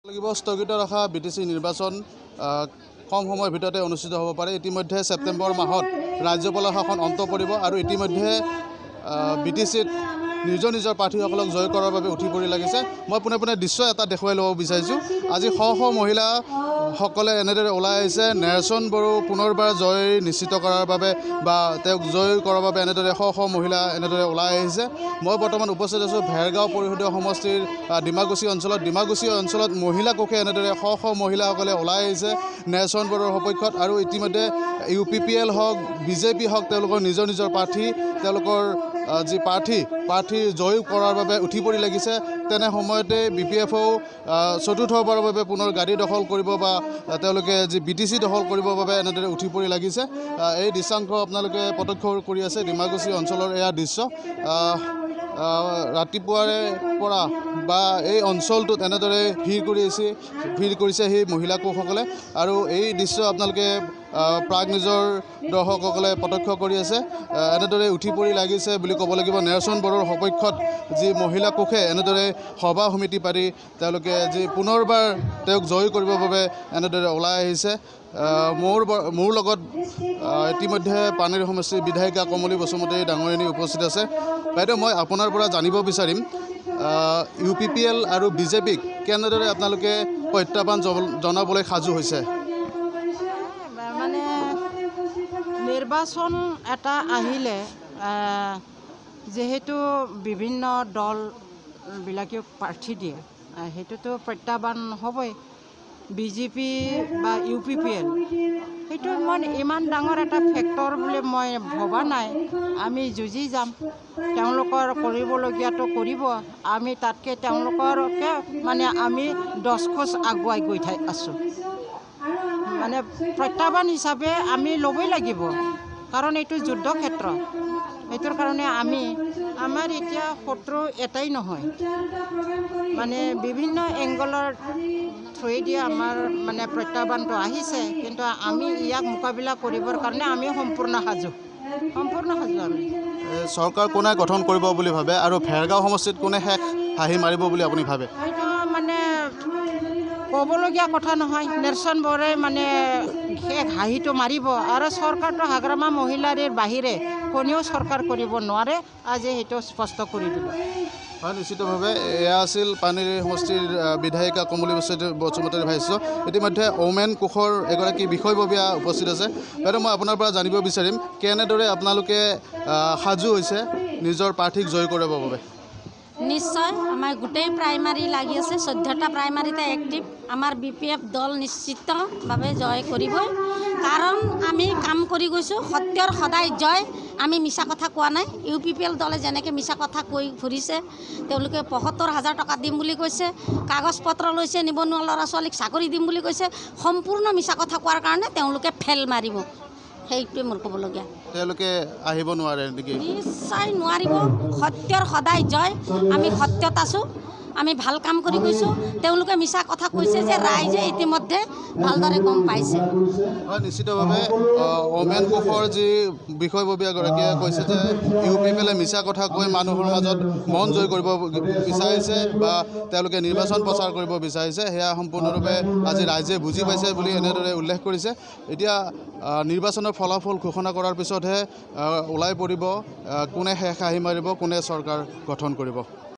স্থগিত ৰখা বিটিচি নিৰ্বাচন কম সময়ৰ ভিতৰতে অনুষ্ঠিত হ'ব পাৰে। ইতিমধ্যে ছেপ্টেম্বৰ মাহত ৰাজ্যপালৰ শাসন অন্ত পৰিব আৰু ইতিমধ্যে বিটিচিত নিজৰ নিজৰ প্ৰাৰ্থীসকলক জয় কৰাৰ বাবে উঠি পৰি লাগিছে। মই পোনে পোনে দৃশ্য এটা দেখুৱাই ল'ব বিচাৰিছোঁ। আজি শ শ মহিলাসকলে এনেদৰে ওলাই আহিছে নেৰচন বড়ো পুনৰবাৰ জয় নিশ্চিত কৰাৰ বাবে বা তেওঁক জয় কৰাৰ বাবে এনেদৰে শ শ মহিলা এনেদৰে ওলাই আহিছে। মই বৰ্তমান উপস্থিত আছোঁ ভেৰগাঁও পৰিষদীয় সমষ্টিৰ ডিমাকুচি অঞ্চলত মহিলা কোষে এনেদৰে শ শ মহিলাসকলে ওলাই আহিছে নেৰচন বড়োৰ সপক্ষত আৰু ইতিমধ্যে UPPL হওক BJP হওক তেওঁলোকৰ নিজৰ নিজৰ প্ৰাৰ্থী তেওঁলোকৰ যি প্ৰাৰ্থী জয় কৰাৰ বাবে উঠি পৰি লাগিছে। তেনে সময়তে BPFও চতুৰ্থবাৰৰ বাবে পুনৰ গাড়ী দখল কৰিব বা তেওঁলোকে যি BTC দখল কৰিবৰ বাবে এনেদৰে উঠি পৰি লাগিছে। এই দৃশ্যাংশ আপোনালোকে প্ৰত্যক্ষ কৰি আছে ডিমাকুচি অঞ্চলৰ এয়া দৃশ্য। ৰাতিপুৱাৰে পৰা বা এই অঞ্চলটোত এনেদৰে ভিৰ কৰিছে সেই মহিলা কোষসকলে আৰু এই দৃশ্য আপোনালোকে প্ৰাগ নিজৰ দৰ্শকসকলে প্ৰত্যক্ষ কৰি আছে। এনেদৰে উঠি পৰি লাগিছে বুলি ক'ব লাগিব। নেৰচন বড়োৰ সপক্ষত যি মহিলা কোষে এনেদৰে সভা সমিতি পাতি তেওঁলোকে যি পুনৰবাৰ তেওঁক জয় কৰিবৰ বাবে এনেদৰে ওলাই আহিছে। মোৰ লগত ইতিমধ্যে পানেৰী সমষ্টিৰ বিধায়িকা কমলী বসুমতাৰী ডাঙৰীয়ানী উপস্থিত আছে। বাইদেউ, মই আপোনাৰ পৰা জানিব বিচাৰিম UPPL আৰু BJPক কেনেদৰে আপোনালোকে প্ৰত্যাহ্বান জনাবলৈ সাজু হৈছে? মানে নিৰ্বাচন এটা আহিলে যিহেতু বিভিন্ন দলবিলাকেও প্ৰাৰ্থী দিয়ে, সেইটোতো প্ৰত্যাহ্বান হ'বই। BJP বা UPPL সেইটো মই ইমান ডাঙৰ এটা ফেক্টৰ বুলি মই ভবা নাই। আমি যুঁজি যাম, তেওঁলোকৰ কৰিবলগীয়াটো কৰিব। আমি তাতকৈ তেওঁলোকৰকে মানে আমি 10 খোজ আগুৱাই গৈ আছোঁ। মানে প্ৰত্যাহ্বান হিচাপে আমি ল'বই লাগিব, কাৰণ এইটো যুদ্ধক্ষেত্ৰ। এইটোৰ কাৰণে আমাৰ এতিয়া শত্ৰু এটাই নহয়, মানে বিভিন্ন এংগলৰ থ্ৰুৱেদি আমাৰ মানে প্ৰত্যাহ্বানটো আহিছে, কিন্তু আমি ইয়াক মোকাবিলা কৰিবৰ কাৰণে আমি সম্পূৰ্ণ সাজু আমি। চৰকাৰ কোনে গঠন কৰিব বুলি ভাবে আৰু ভেৰগাঁও সমষ্টিত কোনে শেষ হাঁহি মাৰিব বুলি আপুনি ভাবে? এইটো মানে ক'বলগীয়া কথা নহয়। নেৰচন বড়োৱে মানে শেষ হাঁহিটো মাৰিব আৰু চৰকাৰটো হাগ্ৰামা মহিলাৰীৰ বাহিৰে কোনেও চৰকাৰ কৰিব নোৱাৰে। আজি সেইটো স্পষ্ট কৰি দিলোঁ। হয়, নিশ্চিতভাৱে এয়া আছিল পানেৰী সমষ্টিৰ বিধায়িকা কমলী বসুমতাৰী ভাষ্য। ইতিমধ্যে ওমেন কোষৰ এগৰাকী বিষয়ববীয়া উপস্থিত আছে। বাইদেউ, মই আপোনাৰ পৰা জানিব বিচাৰিম কেনেদৰে আপোনালোকে সাজু হৈছে নিজৰ প্ৰাৰ্থীক জয় কৰিবৰ বাবে? নিশ্চয় আমাৰ গোটেই প্ৰাইমাৰী লাগি আছে, 14টা প্ৰাইমাৰীতে এক্টিভ। আমাৰ BPF দল নিশ্চিতভাৱে জয় কৰিবই, কাৰণ আমি কাম কৰি গৈছোঁ। সত্যৰ সদায় জয়। আমি মিছা কথা কোৱা নাই। UPPL দলে যেনেকৈ মিছা কথা কৈ ফুৰিছে, তেওঁলোকে 75,000 টকা দিম বুলি কৈছে, কাগজ পত্ৰ লৈছে, নিবনুৱা ল'ৰা ছোৱালীক চাকৰি দিম বুলি কৈছে। সম্পূৰ্ণ মিছা কথা কোৱাৰ কাৰণে তেওঁলোকে ফেল মাৰিব, সেইটোৱে মোৰ ক'বলগীয়া। তেওঁলোকে আহিব নোৱাৰে নেকি? নিশ্চয় নোৱাৰিব। সত্যৰ সদায় জয়। আমি সত্যত আছোঁ, আমি ভাল কাম কৰি গৈছোঁ। তেওঁলোকে মিছা কথা কৈছে যে ৰাইজে ইতিমধ্যে ভালদৰে গম পাইছে। হয়, নিশ্চিতভাৱে ওমেন কোষৰ যি বিষয়ববীয়াগৰাকীয়ে কৈছে যে UPPLে মিছা কথা কৈ মানুহৰ মাজত মন জয় কৰিব বিচাৰিছে বা তেওঁলোকে নিৰ্বাচন প্ৰচাৰ কৰিব বিচাৰিছে। সেয়া সম্পূৰ্ণৰূপে আজি ৰাইজে বুজি পাইছে বুলি এনেদৰে উল্লেখ কৰিছে। এতিয়া নিৰ্বাচনৰ ফলাফল ঘোষণা কৰাৰ পিছতহে ওলাই পৰিব কোনে শেষ হাঁহি মাৰিব, কোনে চৰকাৰ গঠন কৰিব।